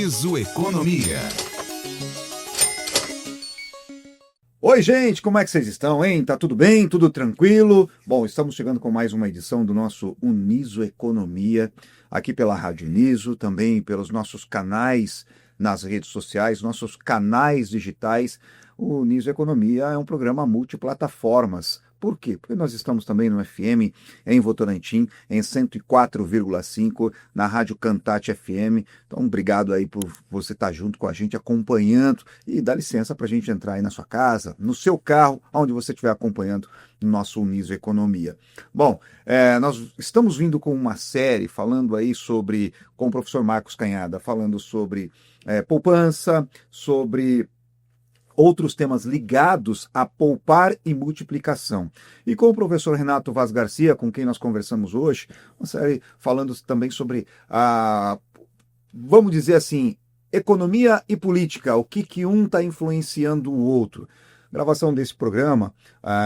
Niso Economia. Oi, gente, como é que vocês estão, hein? Tá tudo bem? Tudo tranquilo? Bom, estamos chegando com mais uma edição do nosso Uniso Economia, aqui pela Rádio Niso, também pelos nossos canais nas redes sociais, nossos canais digitais. O Uniso Economia é um programa multiplataformas. Por quê? Porque nós estamos também no FM, em Votorantim, em 104,5, na Rádio Cantate FM. Então, obrigado aí por você estar junto com a gente, acompanhando. E dá licença para a gente entrar aí na sua casa, no seu carro, onde você estiver acompanhando o nosso Uniso Economia. Bom, nós estamos vindo com uma série falando aí sobre, com o professor Marcos Canhada, falando sobre poupança, sobre outros temas ligados a poupar e multiplicação. E com o professor Renato Vaz Garcia, com quem nós conversamos hoje, uma série falando também sobre vamos dizer assim, economia e política, o que um está influenciando o outro. A gravação desse programa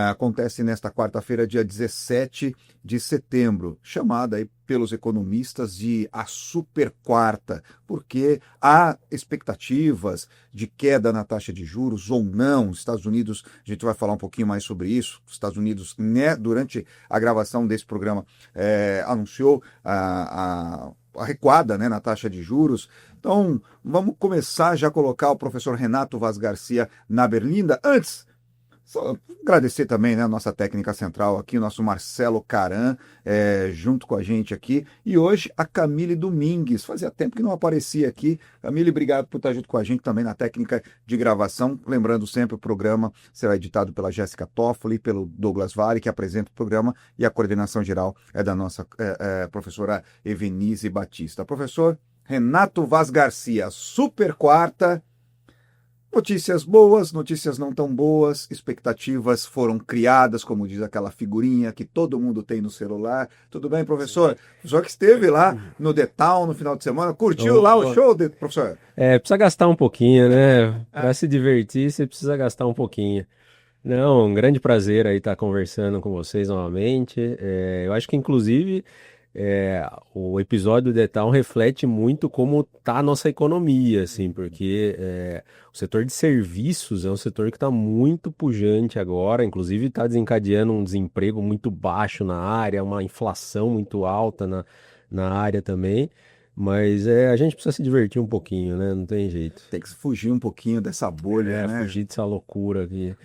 acontece nesta quarta-feira, dia 17 de setembro, chamada aí pelos economistas de a super quarta, porque há expectativas de queda na taxa de juros ou não. Os Estados Unidos, a gente vai falar um pouquinho mais sobre isso, os Estados Unidos, né, durante a gravação desse programa, anunciou a recuada, né, na taxa de juros. Então, vamos começar já a colocar o professor Renato Vaz Garcia na berlinda. Antes, só agradecer também, né, a nossa técnica central aqui, o nosso Marcelo Caran, junto com a gente aqui. E hoje a Camille Domingues. Fazia tempo que não aparecia aqui. Camille, obrigado por estar junto com a gente também na técnica de gravação. Lembrando sempre, o programa será editado pela Jéssica Toffoli, pelo Douglas Vale, que apresenta o programa, e a coordenação geral é da nossa professora Evenise Batista. Professor Renato Vaz Garcia, super quarta, notícias boas, notícias não tão boas, expectativas foram criadas, como diz aquela figurinha que todo mundo tem no celular. Tudo bem, professor? O senhor que esteve lá no The Town no final de semana, curtiu lá o show, professor? Precisa gastar um pouquinho, né? Para se divertir, você precisa gastar um pouquinho. Não, um grande prazer aí estar conversando com vocês novamente. Eu acho que, inclusive, o episódio do The Town reflete muito como está a nossa economia, assim, porque o setor de serviços é um setor que está muito pujante agora, inclusive está desencadeando um desemprego muito baixo na área, uma inflação muito alta na área também. Mas a gente precisa se divertir um pouquinho, né? Não tem jeito. Tem que fugir um pouquinho dessa bolha, né? Fugir dessa loucura aqui.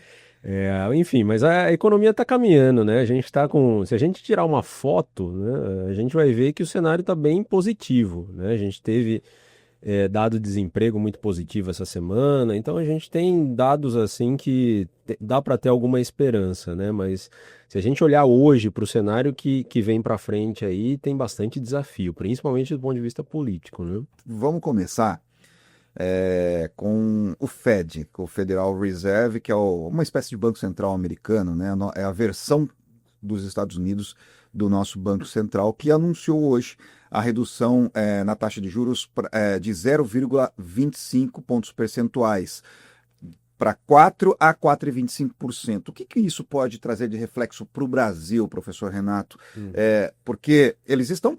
Enfim, mas a economia está caminhando, né? A gente está se a gente tirar uma foto, né, a gente vai ver que o cenário está bem positivo, né? A gente teve dado de desemprego muito positivo essa semana, então a gente tem dados assim que dá para ter alguma esperança, né? Mas se a gente olhar hoje para o cenário que vem para frente aí, tem bastante desafio, principalmente do ponto de vista político, né? Vamos começar com o Fed, com o Federal Reserve, que é uma espécie de banco central americano, né? É a versão dos Estados Unidos do nosso Banco Central, que anunciou hoje a redução na taxa de juros de 0,25 pontos percentuais para 4 a 4,25%. O que isso pode trazer de reflexo para o Brasil, professor Renato? Porque eles estão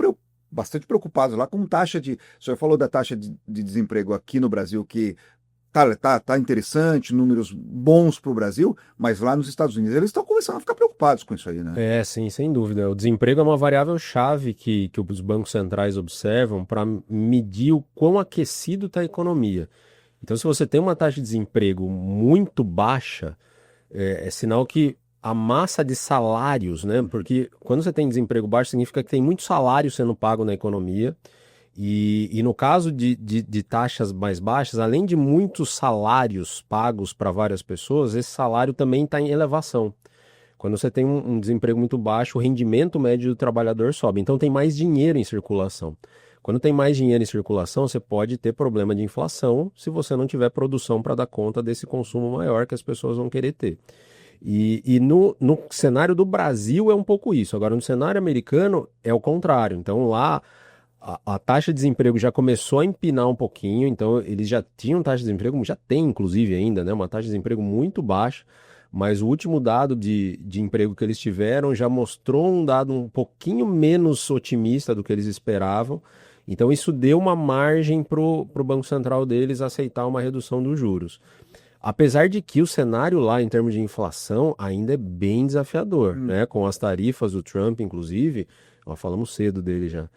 bastante preocupados lá com taxa de... O senhor falou da taxa de desemprego aqui no Brasil, que tá interessante, números bons para o Brasil, mas lá nos Estados Unidos eles estão começando a ficar preocupados com isso aí, né? Sim, sem dúvida. O desemprego é uma variável-chave que os bancos centrais observam para medir o quão aquecido está a economia. Então, se você tem uma taxa de desemprego muito baixa, é sinal que a massa de salários, né? Porque quando você tem desemprego baixo, significa que tem muito salário sendo pago na economia. E no caso de taxas mais baixas, além de muitos salários pagos para várias pessoas, esse salário também está em elevação. Quando você tem um desemprego muito baixo, o rendimento médio do trabalhador sobe. Então tem mais dinheiro em circulação. Quando tem mais dinheiro em circulação, você pode ter problema de inflação se você não tiver produção para dar conta desse consumo maior que as pessoas vão querer ter. E no cenário do Brasil é um pouco isso. Agora, no cenário americano é o contrário. Então lá a taxa de desemprego já começou a empinar um pouquinho, então eles já tinham taxa de desemprego, já tem inclusive ainda, né, uma taxa de desemprego muito baixa, mas o último dado de emprego que eles tiveram já mostrou um dado um pouquinho menos otimista do que eles esperavam, Então isso deu uma margem para o Banco Central deles aceitar uma redução dos juros. Apesar de que o cenário lá, em termos de inflação, ainda é bem desafiador, né? Com as tarifas do Trump, inclusive, ó, falamos cedo dele já.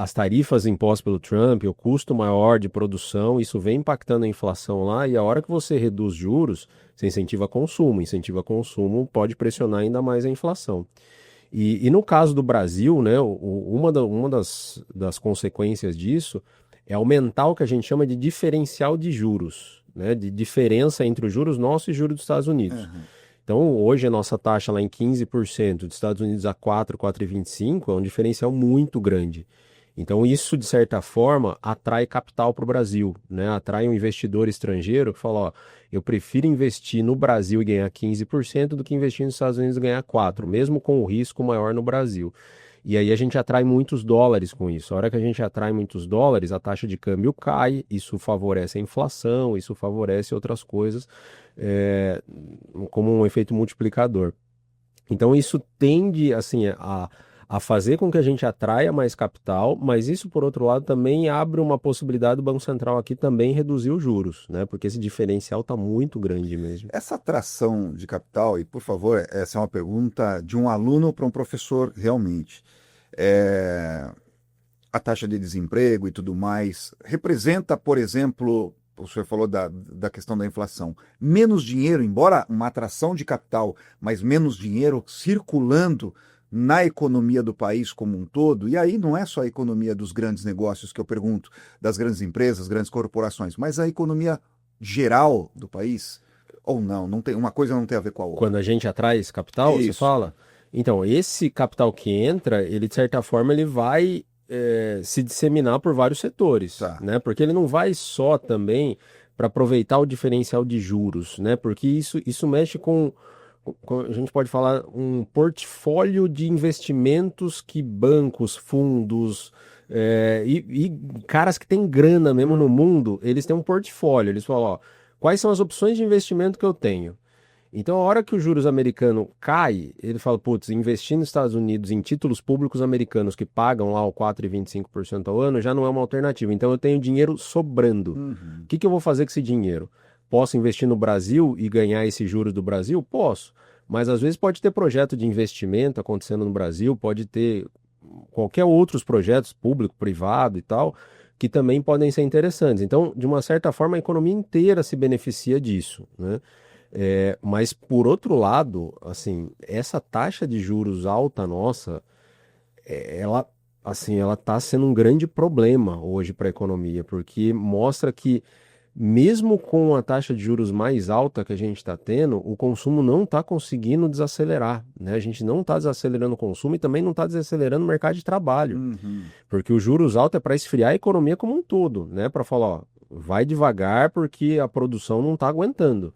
As tarifas impostas pelo Trump, o custo maior de produção, isso vem impactando a inflação lá, e a hora que você reduz juros, você incentiva consumo pode pressionar ainda mais a inflação. E no caso do Brasil, né, uma das consequências disso é aumentar o que a gente chama de diferencial de juros, né, de diferença entre os juros nossos e os juros dos Estados Unidos. Então, hoje a nossa taxa lá em 15%, dos Estados Unidos a 4,25, é um diferencial muito grande. Então, isso, de certa forma, atrai capital para o Brasil, né? Atrai um investidor estrangeiro que fala, ó, eu prefiro investir no Brasil e ganhar 15% do que investir nos Estados Unidos e ganhar 4%, mesmo com o risco maior no Brasil. E aí a gente atrai muitos dólares com isso. A hora que a gente atrai muitos dólares, a taxa de câmbio cai, isso favorece a inflação, isso favorece outras coisas, como um efeito multiplicador. Então isso tende assim, a fazer com que a gente atraia mais capital, mas isso, por outro lado, também abre uma possibilidade do Banco Central aqui também reduzir os juros, né? Porque esse diferencial está muito grande mesmo. Essa atração de capital, e por favor, essa é uma pergunta de um aluno para um professor realmente. A taxa de desemprego e tudo mais representa, por exemplo, o senhor falou da questão da inflação, menos dinheiro, embora uma atração de capital, mas menos dinheiro circulando na economia do país como um todo, e aí não é só a economia dos grandes negócios que eu pergunto, das grandes empresas, grandes corporações, mas a economia geral do país, ou não tem, uma coisa não tem a ver com a outra. Quando a gente atrai esse capital, você fala? Então, esse capital que entra, ele de certa forma ele vai se disseminar por vários setores, né? Porque ele não vai só também para aproveitar o diferencial de juros, né? Porque isso mexe com, a gente pode falar, um portfólio de investimentos que bancos, fundos e caras que têm grana mesmo no mundo, eles têm um portfólio. Eles falam, ó, quais são as opções de investimento que eu tenho? Então, a hora que o juros americano cai, ele fala, putz, investir nos Estados Unidos em títulos públicos americanos que pagam lá o 4,25% ao ano já não é uma alternativa. Então, eu tenho dinheiro sobrando. O que eu vou fazer com esse dinheiro? Posso investir no Brasil e ganhar esses juros do Brasil? Posso. Mas, às vezes, pode ter projeto de investimento acontecendo no Brasil, pode ter qualquer outros projetos, público, privado e tal, que também podem ser interessantes. Então, de uma certa forma, a economia inteira se beneficia disso, né? Mas, por outro lado, assim, essa taxa de juros alta nossa, ela está sendo um grande problema hoje para a economia, porque mostra que, mesmo com a taxa de juros mais alta que a gente está tendo, o consumo não está conseguindo desacelerar, né? A gente não está desacelerando o consumo e também não está desacelerando o mercado de trabalho, porque os juros altos é para esfriar a economia como um todo, né? Para falar, ó, vai devagar porque a produção não está aguentando.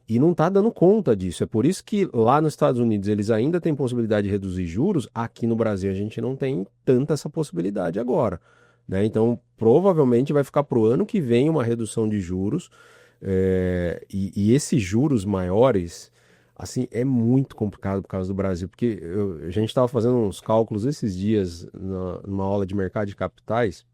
E não está dando conta disso. É por isso que lá nos Estados Unidos eles ainda têm possibilidade de reduzir juros. Aqui no Brasil a gente não tem tanta essa possibilidade agora, né? Então, provavelmente vai ficar para o ano que vem uma redução de juros. E esses juros maiores, assim, é muito complicado por causa do Brasil. Porque a gente estava fazendo uns cálculos esses dias numa aula de mercado de capitais,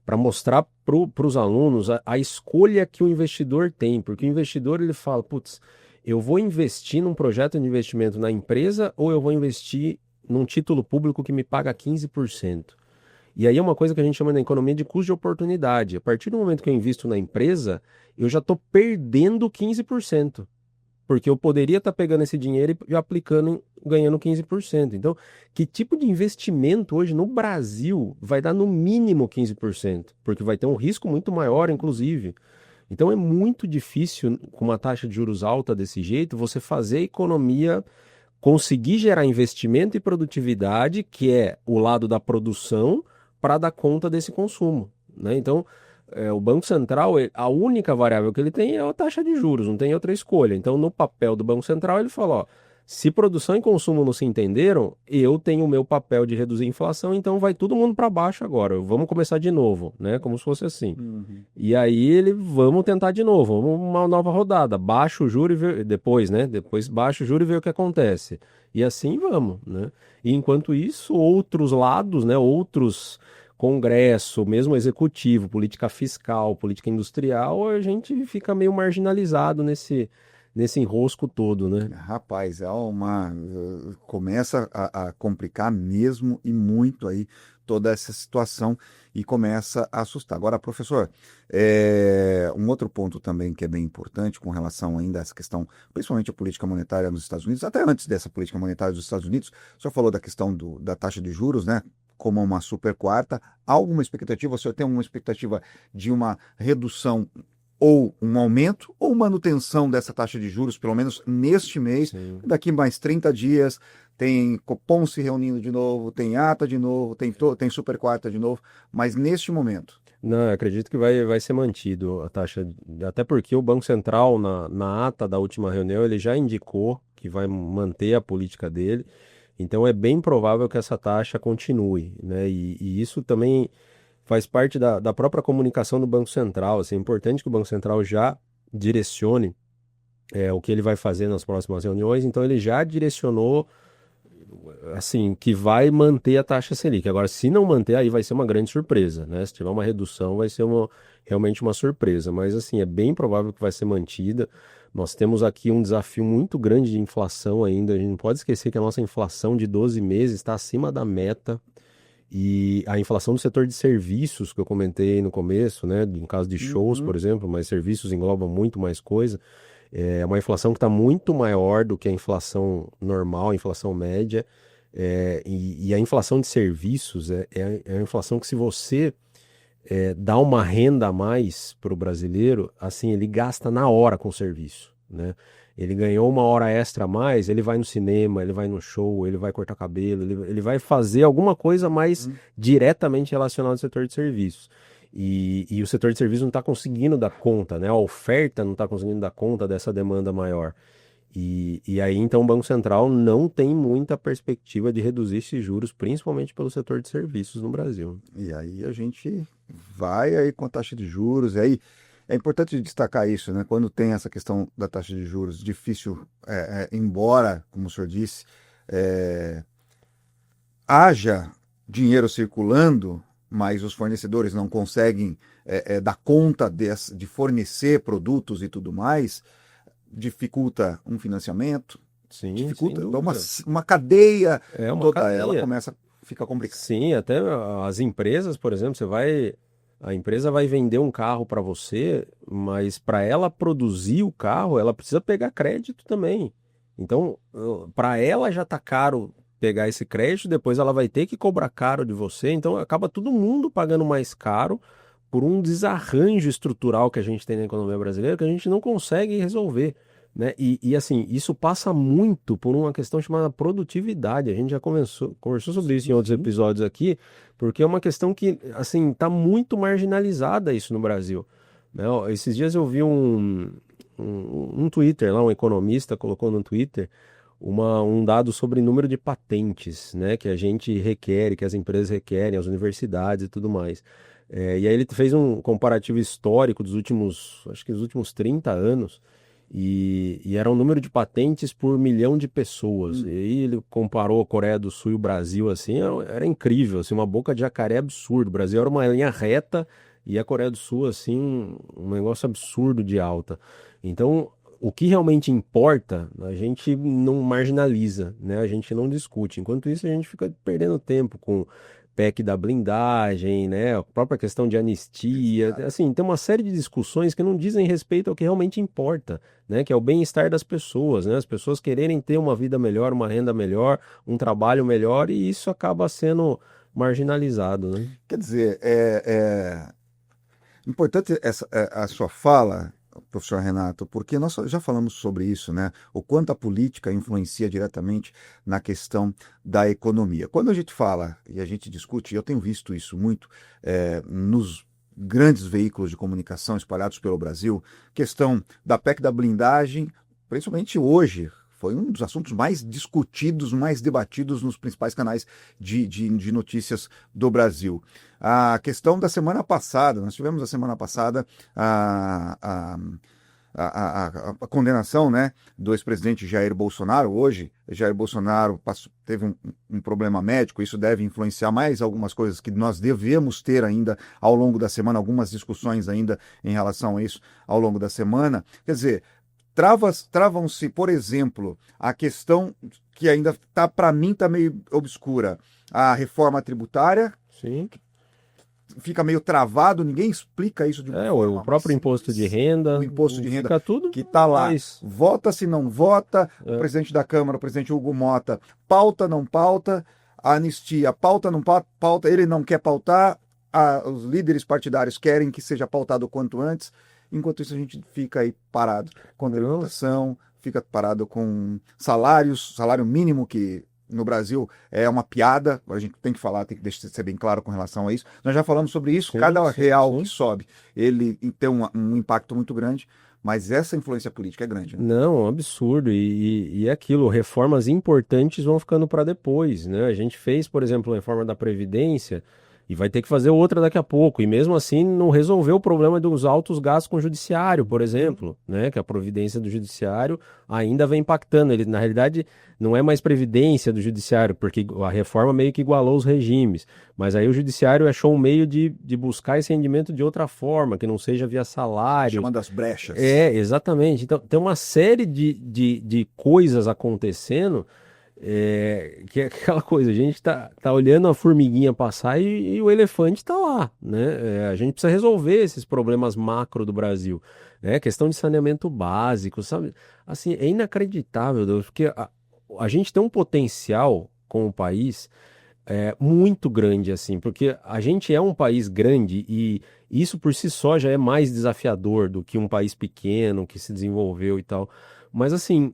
para mostrar para os alunos a escolha que o investidor tem, porque o investidor ele fala, putz, eu vou investir num projeto de investimento na empresa ou eu vou investir num título público que me paga 15%? E aí é uma coisa que a gente chama na economia de custo de oportunidade. A partir do momento que eu invisto na empresa, eu já estou perdendo 15%. Porque eu poderia estar pegando esse dinheiro e aplicando, ganhando 15%. Então, que tipo de investimento hoje no Brasil vai dar no mínimo 15%? Porque vai ter um risco muito maior, inclusive. Então, é muito difícil, com uma taxa de juros alta desse jeito, você fazer a economia conseguir gerar investimento e produtividade, que é o lado da produção, para dar conta desse consumo, né? Então, o Banco Central, a única variável que ele tem é a taxa de juros, não tem outra escolha. Então, no papel do Banco Central, ele fala, ó, Se produção e consumo não se entenderam, eu tenho o meu papel de reduzir a inflação, então vai todo mundo para baixo agora. Vamos começar de novo, né? Como se fosse assim. Uhum. E aí vamos tentar de novo, vamos uma nova rodada. Baixa o juro e depois, né? Depois baixa o juro e vê o que acontece. E assim vamos, né? E enquanto isso, outros lados, né? Outros Congresso, mesmo executivo, política fiscal, política industrial, a gente fica meio marginalizado nesse enrosco todo, né? Rapaz, começa a complicar mesmo e muito aí toda essa situação e começa a assustar. Agora, professor, um outro ponto também que é bem importante com relação ainda a essa questão, principalmente a política monetária nos Estados Unidos, até antes dessa política monetária dos Estados Unidos, o senhor falou da questão da taxa de juros, né? Como uma super quarta. Há alguma expectativa? O senhor tem uma expectativa de uma redução ou um aumento ou manutenção dessa taxa de juros, pelo menos neste mês? Sim. Daqui mais 30 dias, tem Copom se reunindo de novo, tem ata de novo, tem super quarta de novo, mas neste momento. Não, eu acredito que vai ser mantido a taxa, até porque o Banco Central, na ata da última reunião, ele já indicou que vai manter a política dele, então é bem provável que essa taxa continue, né? E isso também faz parte da própria comunicação do Banco Central. Assim, é importante que o Banco Central já direcione o que ele vai fazer nas próximas reuniões, então ele já direcionou assim, que vai manter a taxa Selic. Agora, se não manter, aí vai ser uma grande surpresa, né? Se tiver uma redução, vai ser realmente uma surpresa. Mas, assim, é bem provável que vai ser mantida. Nós temos aqui um desafio muito grande de inflação ainda. A gente não pode esquecer que a nossa inflação de 12 meses está acima da meta. E a inflação do setor de serviços, que eu comentei no começo, né? No caso de shows, por exemplo, mas serviços englobam muito mais coisa. É uma inflação que está muito maior do que a inflação normal, a inflação média. E a inflação de serviços é a inflação que, se você dá uma renda a mais para o brasileiro, assim, ele gasta na hora com o serviço, né? Ele ganhou uma hora extra a mais, ele vai no cinema, ele vai no show, ele vai cortar cabelo, ele vai fazer alguma coisa mais diretamente relacionada ao setor de serviços. E o setor de serviços não está conseguindo dar conta, né? A oferta não está conseguindo dar conta dessa demanda maior. E aí, então, o Banco Central não tem muita perspectiva de reduzir esses juros, principalmente pelo setor de serviços no Brasil. E aí a gente vai aí com a taxa de juros, e aí é importante destacar isso, né? Quando tem essa questão da taxa de juros difícil, embora, como o senhor disse, haja dinheiro circulando, mas os fornecedores não conseguem dar conta de fornecer produtos e tudo mais, dificulta um financiamento, Sim, dificulta sem uma cadeia, uma toda cadeia. ela começa a ficar complicada. Sim, até as empresas, por exemplo, a empresa vai vender um carro para você, mas para ela produzir o carro, ela precisa pegar crédito também. Então, para ela já está caro pegar esse crédito, depois ela vai ter que cobrar caro de você, então acaba todo mundo pagando mais caro por um desarranjo estrutural que a gente tem na economia brasileira que a gente não consegue resolver, né? Assim, isso passa muito por uma questão chamada produtividade. A gente já conversou sobre isso em outros episódios aqui, porque é uma questão que, assim, está muito marginalizada isso no Brasil, né? Esses dias eu vi um Twitter lá, um economista colocou no Twitter um dado sobre número de patentes, né, que a gente requer, que as empresas requerem, as universidades e tudo mais. E aí ele fez um comparativo histórico acho que dos últimos 30 anos, e era um número de patentes por milhão de pessoas. E aí ele comparou a Coreia do Sul e o Brasil, assim, era incrível, assim, uma boca de jacaré absurdo. O Brasil era uma linha reta e a Coreia do Sul, assim, um negócio absurdo de alta. Então, o que realmente importa, a gente não marginaliza, né? A gente não discute. Enquanto isso, a gente fica perdendo tempo com PEC da blindagem, né? A própria questão de anistia. Assim, tem uma série de discussões que não dizem respeito ao que realmente importa, né? Que é o bem-estar das pessoas, né? As pessoas quererem ter uma vida melhor, uma renda melhor, um trabalho melhor, e isso acaba sendo marginalizado, né? Quer dizer, importante a sua fala, professor Renato, porque nós já falamos sobre isso, né? O quanto a política influencia diretamente na questão da economia. Quando a gente fala e a gente discute, eu tenho visto isso muito nos grandes veículos de comunicação espalhados pelo Brasil, questão da PEC da blindagem, principalmente hoje, Foi um dos assuntos mais discutidos, mais debatidos nos principais canais de notícias do Brasil. A questão da semana passada, nós tivemos a semana passada a condenação, né, do ex-presidente Jair Bolsonaro. Hoje, Jair Bolsonaro teve um problema médico, isso deve influenciar mais algumas coisas que nós devemos ter ainda ao longo da semana, algumas discussões ainda em relação a isso ao longo da semana. Quer dizer, travam-se, por exemplo, a questão que ainda está, para mim, está meio obscura, a reforma tributária. Sim. Fica meio travado, ninguém explica isso de uma forma o próprio mais imposto de renda, o imposto de renda fica tudo que está lá, mais... vota se não vota, o presidente da Câmara, o presidente Hugo Mota, pauta, não pauta, a anistia, pauta, não pauta, ele não quer pautar, os líderes partidários querem que seja pautado o quanto antes, enquanto isso a gente fica aí parado com tributação, fica parado com salário mínimo que no Brasil é uma piada, a gente tem que falar, tem que ser bem claro com relação a isso. Nós já falamos sobre isso, cada real que sobe, ele tem um impacto muito grande, mas essa influência política é grande. Né? Não, um absurdo. E é aquilo, reformas importantes vão ficando para depois, né? A gente fez, por exemplo, a reforma da Previdência e vai ter que fazer outra daqui a pouco. E mesmo assim não resolveu o problema dos altos gastos com o judiciário, por exemplo, né? Que a providência do judiciário ainda vem impactando. Ele, na realidade, não é mais previdência do judiciário, porque a reforma meio que igualou os regimes. Mas aí o judiciário achou um meio de buscar esse rendimento de outra forma, que não seja via salário. Chamando as brechas. Exatamente. Então tem uma série de coisas acontecendo. Que é aquela coisa, a gente tá olhando a formiguinha passar e o elefante tá lá, né? A gente precisa resolver esses problemas macro do Brasil, né? Questão de saneamento básico, sabe? Assim, é inacreditável, Deus, porque a gente tem um potencial como país muito grande, assim, porque a gente é um país grande e isso por si só já é mais desafiador do que um país pequeno que se desenvolveu e tal. Mas assim,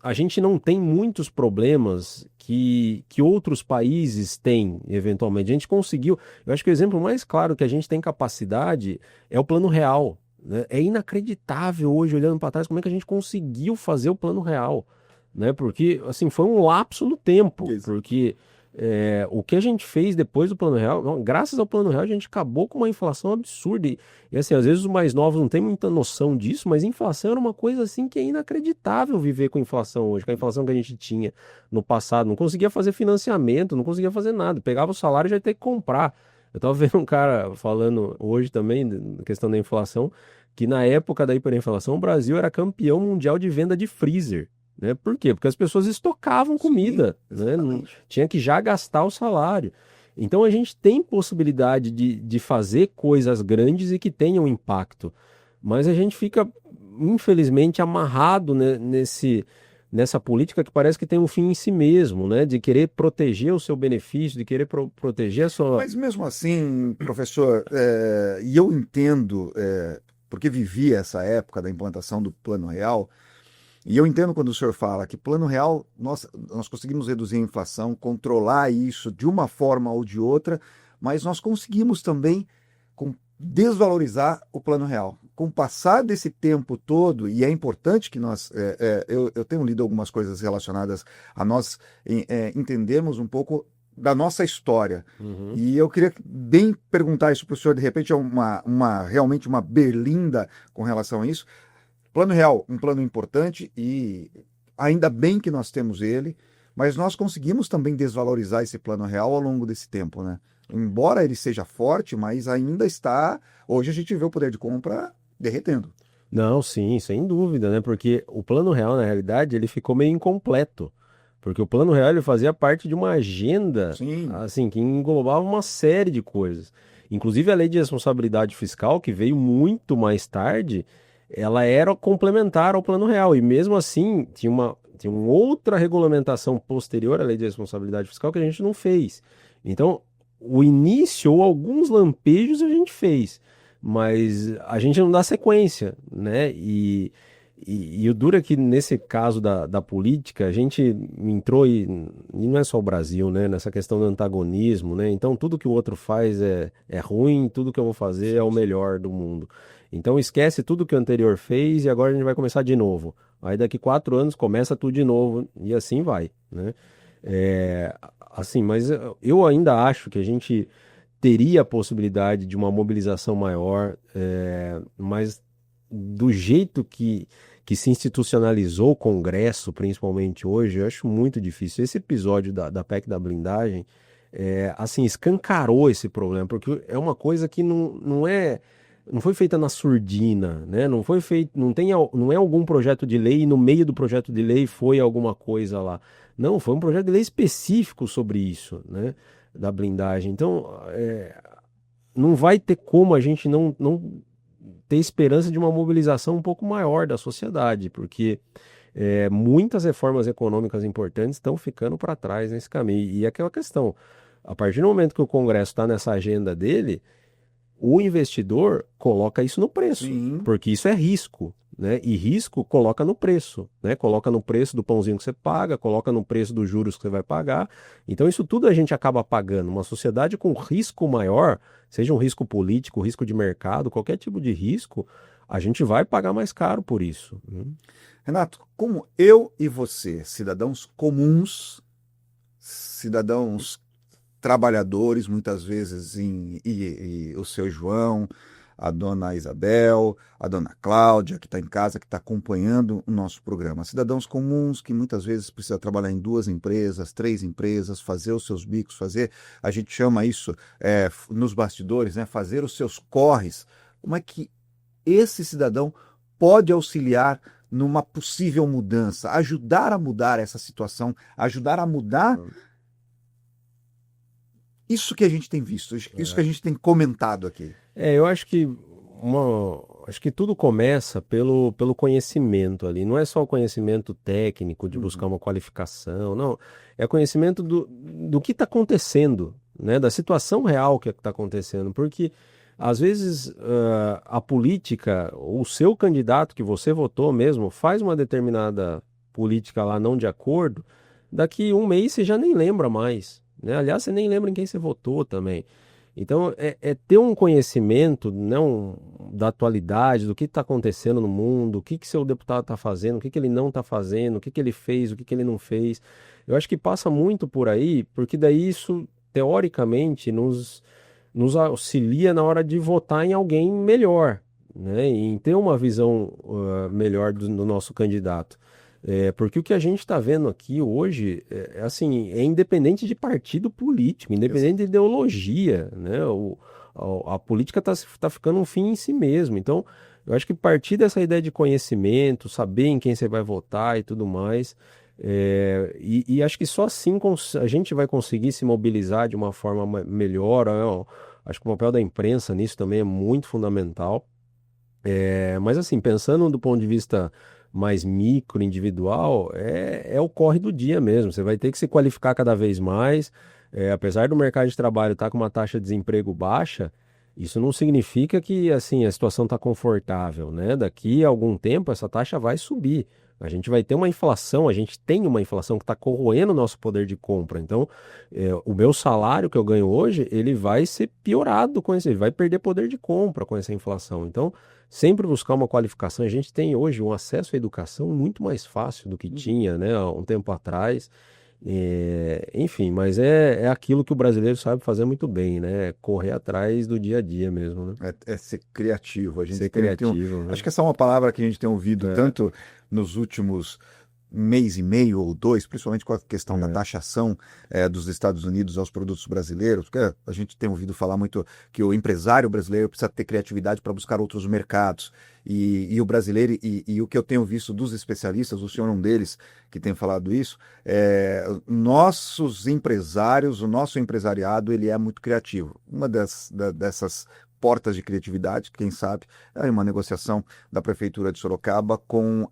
a gente não tem muitos problemas que outros países têm, eventualmente. A gente conseguiu, eu acho que o exemplo mais claro que a gente tem capacidade é o Plano Real, né? É inacreditável hoje, olhando para trás, como é que a gente conseguiu fazer o Plano Real, né? Porque, assim, foi um lapso no tempo, porque... o que a gente fez depois do Plano Real, graças ao Plano Real, a gente acabou com uma inflação absurda. E assim, às vezes os mais novos não têm muita noção disso, mas inflação era uma coisa assim que é inacreditável viver com inflação hoje, com a inflação que a gente tinha no passado. Não conseguia fazer financiamento, não conseguia fazer nada. Pegava o salário e já ia ter que comprar. Eu estava vendo um cara falando hoje também, na questão da inflação, que na época da hiperinflação, o Brasil era campeão mundial de venda de freezer. Né? Por quê? Porque as pessoas estocavam comida, né? Tinha que já gastar o salário. Então a gente tem possibilidade de fazer coisas grandes e que tenham impacto, mas a gente fica, infelizmente, amarrado, né, nessa política que parece que tem um fim em si mesmo, né? De querer proteger o seu benefício, de querer proteger a sua... Mas mesmo assim, professor, e eu entendo, porque vivi essa época da implantação do Plano Real. E eu entendo quando o senhor fala que Plano Real, nós conseguimos reduzir a inflação, controlar isso de uma forma ou de outra, mas nós conseguimos também desvalorizar o Plano Real. Com o passar desse tempo todo, e é importante que nós... eu tenho lido algumas coisas relacionadas a nós entendermos um pouco da nossa história. Uhum. E eu queria bem perguntar isso para o senhor, de repente é realmente uma berlinda com relação a isso. Plano Real, um plano importante e ainda bem que nós temos ele, mas nós conseguimos também desvalorizar esse Plano Real ao longo desse tempo, né? Embora ele seja forte, mas ainda está... Hoje a gente vê o poder de compra derretendo. Não, sim, sem dúvida, né? Porque o Plano Real, na realidade, ele ficou meio incompleto. Porque o Plano Real ele fazia parte de uma agenda, assim, que englobava uma série de coisas. Inclusive a Lei de Responsabilidade Fiscal, que veio muito mais tarde... ela era complementar ao Plano Real, e mesmo assim tinha uma outra regulamentação posterior à Lei de Responsabilidade Fiscal que a gente não fez. Então, o início ou alguns lampejos a gente fez, mas a gente não dá sequência, né? E E o duro é que nesse caso da política, a gente entrou e não é só o Brasil, né? Nessa questão do antagonismo, né? Então tudo que o outro faz é ruim, tudo que eu vou fazer é o melhor do mundo. Então esquece tudo que o anterior fez e agora a gente vai começar de novo. Aí daqui 4 anos começa tudo de novo e assim vai, né? É, assim, mas eu ainda acho que a gente teria a possibilidade de uma mobilização maior, mas do jeito que se institucionalizou o Congresso, principalmente hoje, eu acho muito difícil. Esse episódio da PEC da blindagem, assim, escancarou esse problema, porque é uma coisa que não foi feita na surdina, né? Não foi feito, não é algum projeto de lei e no meio do projeto de lei foi alguma coisa lá. Não, foi um projeto de lei específico sobre isso, né? Da blindagem. Então, não vai ter como a gente não ter esperança de uma mobilização um pouco maior da sociedade, porque muitas reformas econômicas importantes estão ficando para trás nesse caminho. E é aquela questão, a partir do momento que o Congresso está nessa agenda dele, o investidor coloca isso no preço, Sim. porque isso é risco, né? E risco coloca no preço, né? Coloca no preço do pãozinho que você paga, coloca no preço dos juros que você vai pagar. Então isso tudo a gente acaba pagando. Uma sociedade com risco maior, seja um risco político, risco de mercado, qualquer tipo de risco, a gente vai pagar mais caro por isso, né? Renato, como eu e você, cidadãos comuns, cidadãos trabalhadores, muitas vezes, e o seu João, a dona Isabel, a dona Cláudia, que está em casa, que está acompanhando o nosso programa. Cidadãos comuns que muitas vezes precisam trabalhar em 2 empresas, 3 empresas, fazer os seus bicos, a gente chama isso nos bastidores, né, fazer os seus corres. Como é que esse cidadão pode auxiliar numa possível mudança, ajudar a mudar essa situação, ajudar a mudar isso que a gente tem visto, isso que a gente tem comentado aqui? Eu acho que acho que tudo começa pelo conhecimento ali. Não é só o conhecimento técnico de buscar uma qualificação, não. É conhecimento do que está acontecendo, né? Da situação real que está acontecendo. Porque, às vezes, a política, o seu candidato que você votou mesmo, faz uma determinada política lá não de acordo, daqui um mês você já nem lembra mais, né? Aliás, você nem lembra em quem você votou também. Então, ter um conhecimento não da atualidade, do que está acontecendo no mundo, o que seu deputado está fazendo, o que ele não está fazendo, o que ele fez, o que ele não fez. Eu acho que passa muito por aí, porque daí isso, teoricamente, nos auxilia na hora de votar em alguém melhor, né? E em ter uma visão melhor do nosso candidato. Porque o que a gente está vendo aqui hoje assim, é independente de partido político, independente de ideologia, né? A política está ficando um fim em si mesmo. Então, eu acho que partir dessa ideia de conhecimento, saber em quem você vai votar e tudo mais, e acho que só assim a gente vai conseguir se mobilizar de uma forma melhor. Acho que o papel da imprensa nisso também é muito fundamental. Mas assim, pensando do ponto de vista mais micro, individual, é o corre do dia mesmo. Você vai ter que se qualificar cada vez mais. Apesar do mercado de trabalho estar com uma taxa de desemprego baixa, isso não significa que assim a situação está confortável, né? Daqui a algum tempo essa taxa vai subir. A gente vai ter uma inflação, a gente tem uma inflação que está corroendo o nosso poder de compra. Então, o meu salário que eu ganho hoje, ele vai ser piorado com isso, ele vai perder poder de compra com essa inflação. Então, sempre buscar uma qualificação. A gente tem hoje um acesso à educação muito mais fácil do que tinha, né, há um tempo atrás. Enfim, mas é aquilo que o brasileiro sabe fazer muito bem, né? Correr atrás do dia a dia mesmo, né? É ser criativo. A gente Ser tem criativo, né? acho que essa é uma palavra que a gente tem ouvido tanto nos últimos mês e meio ou 2, principalmente com a questão da taxação dos Estados Unidos aos produtos brasileiros, porque a gente tem ouvido falar muito que o empresário brasileiro precisa ter criatividade para buscar outros mercados. E o brasileiro, e o que eu tenho visto dos especialistas, o senhor é um deles que tem falado isso, nossos empresários, o nosso empresariado, ele é muito criativo. Uma dessas portas de criatividade, quem sabe, é uma negociação da Prefeitura de Sorocaba com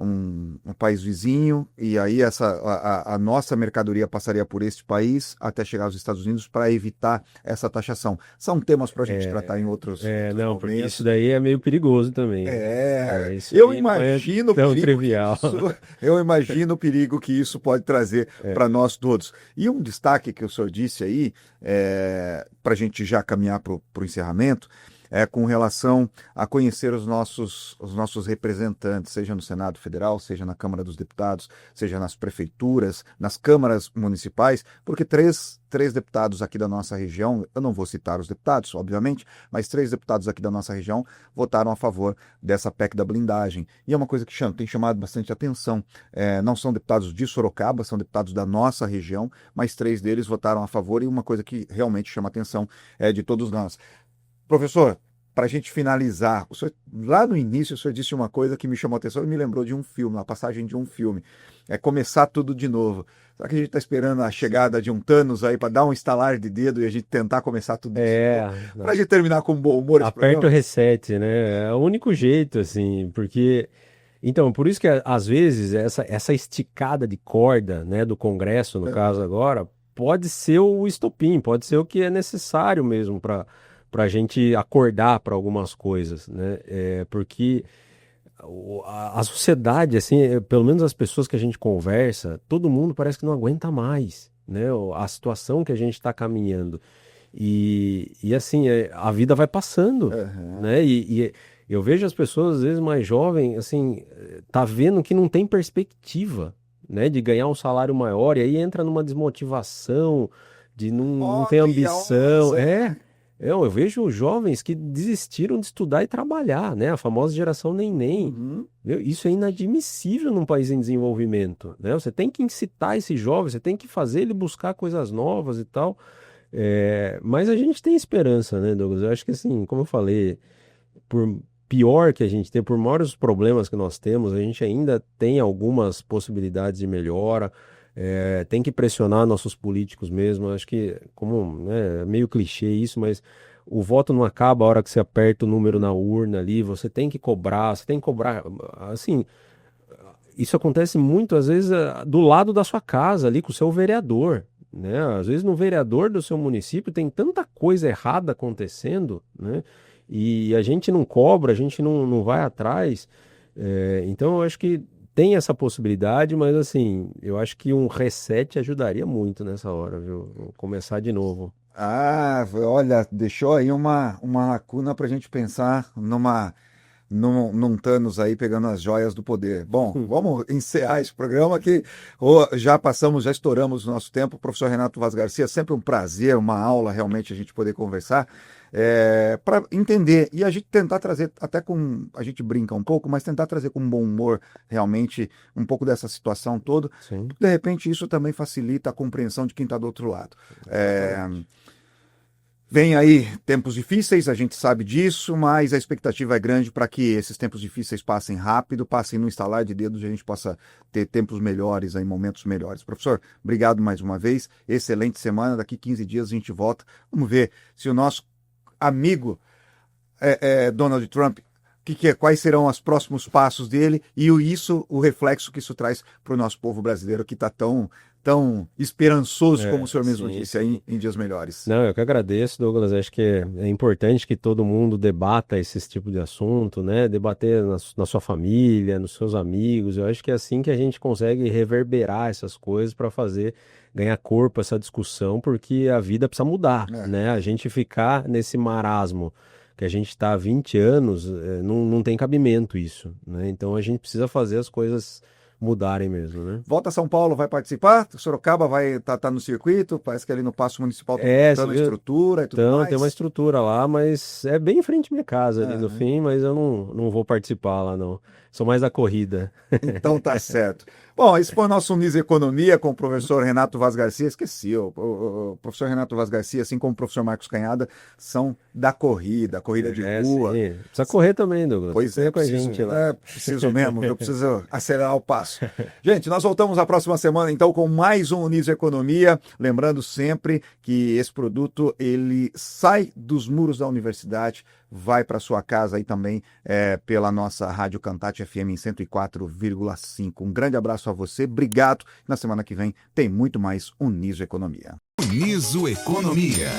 um país vizinho, e aí a nossa mercadoria passaria por este país até chegar aos Estados Unidos para evitar essa taxação. São temas para a gente tratar em outros Não, porque momentos. isso daí é meio perigoso também. Isso Eu aí não é imagino o tão perigo trivial. eu imagino o perigo que isso pode trazer para nós todos. E um destaque que o senhor disse aí, para a gente já caminhar para o encerramento, é com relação a conhecer os nossos representantes, seja no Senado Federal, seja na Câmara dos Deputados, seja nas prefeituras, nas câmaras municipais, porque três deputados aqui da nossa região, eu não vou citar os deputados, obviamente, mas 3 deputados aqui da nossa região votaram a favor dessa PEC da blindagem. E é uma coisa que tem chamado bastante atenção. Não são deputados de Sorocaba, são deputados da nossa região, mas 3 deles votaram a favor, e uma coisa que realmente chama atenção de todos nós. Professor, para a gente finalizar, lá no início o senhor disse uma coisa que me chamou a atenção e me lembrou de um filme, uma passagem de um filme. É começar tudo de novo. Será que a gente está esperando a chegada de um Thanos aí para dar um estalar de dedo e a gente tentar começar tudo de novo? Para a gente terminar com bom humor esse Aperta programa? o reset, né? É o único jeito, assim, porque... Então, por isso que às vezes essa esticada de corda, né, do Congresso, no caso agora, pode ser o estopim, pode ser o que é necessário mesmo para a gente acordar para algumas coisas, né? Porque a sociedade, assim, pelo menos as pessoas que a gente conversa, todo mundo parece que não aguenta mais, né? A situação que a gente está caminhando. E assim, a vida vai passando, né? E eu vejo as pessoas, às vezes, mais jovens, assim, tá vendo que não tem perspectiva, né? De ganhar um salário maior, e aí entra numa desmotivação, de não ter ambição. Eu vejo jovens que desistiram de estudar e trabalhar, né? A famosa geração neném. Isso é inadmissível num país em desenvolvimento, né? Você tem que incitar esse jovem, você tem que fazer ele buscar coisas novas e tal. Mas a gente tem esperança, né, Douglas? Eu acho que, assim, como eu falei, por pior que a gente tem, por maiores os problemas que nós temos, a gente ainda tem algumas possibilidades de melhora. Tem que pressionar nossos políticos mesmo. Acho que, como, né, é meio clichê isso, mas o voto não acaba a hora que você aperta o número na urna ali. Você tem que cobrar, assim. Isso acontece muito, às vezes, do lado da sua casa, ali com o seu vereador, né? Às vezes no vereador do seu município tem tanta coisa errada acontecendo, né? E a gente não cobra, a gente não vai atrás. Então eu acho que tem essa possibilidade, mas assim, eu acho que um reset ajudaria muito nessa hora, viu? Vou começar de novo. Olha, deixou aí uma lacuna para a gente pensar num Thanos aí pegando as joias do poder. Bom, vamos encerrar esse programa que já estouramos o nosso tempo. Professor Renato Vaz Garcia, sempre um prazer, uma aula realmente a gente poder conversar, para entender e a gente tentar trazer, a gente brinca um pouco, mas tentar trazer com bom humor realmente um pouco dessa situação toda. Sim. De repente isso também facilita a compreensão de quem está do outro lado. Vem aí tempos difíceis, a gente sabe disso, mas a expectativa é grande para que esses tempos difíceis passem rápido, passem no estalar de dedos e a gente possa ter tempos melhores, aí, momentos melhores. Professor, obrigado mais uma vez, excelente semana, daqui 15 dias a gente volta. Vamos ver se o nosso amigo Donald Trump, quais serão os próximos passos dele e o reflexo que isso traz para o nosso povo brasileiro que está tão esperançoso, como o senhor mesmo disse, aí, em dias melhores. Não, eu que agradeço, Douglas. Acho que é importante que todo mundo debata esse tipo de assunto, né? Debater na sua família, nos seus amigos. Eu acho que é assim que a gente consegue reverberar essas coisas para ganhar corpo essa discussão, porque a vida precisa mudar, né? A gente ficar nesse marasmo que a gente está há 20 anos, não tem cabimento isso, né? Então a gente precisa fazer as coisas mudarem mesmo, né? Volta a São Paulo, vai participar? Sorocaba vai tá no circuito? Parece que ali no Paço Municipal está montando a estrutura e tudo mais. Tem uma estrutura lá, mas é bem em frente à minha casa ali no fim, mas eu não vou participar lá, não. Sou mais da corrida. Então tá certo. Bom, esse foi o nosso Uniso Economia com o professor Renato Vaz Garcia. Esqueci, o professor Renato Vaz Garcia, assim como o professor Marcos Canhada, são da corrida de rua. Sim. Precisa correr também, Douglas. Pois é, com a gente lá. preciso mesmo, eu preciso acelerar o passo. Gente, nós voltamos na próxima semana, então, com mais um Uniso Economia. Lembrando sempre que esse produto, ele sai dos muros da universidade, vai para sua casa aí também pela nossa Rádio Cantate FM em 104,5. Um grande abraço a você, obrigado. Na semana que vem tem muito mais Uniso Economia. Uniso Economia.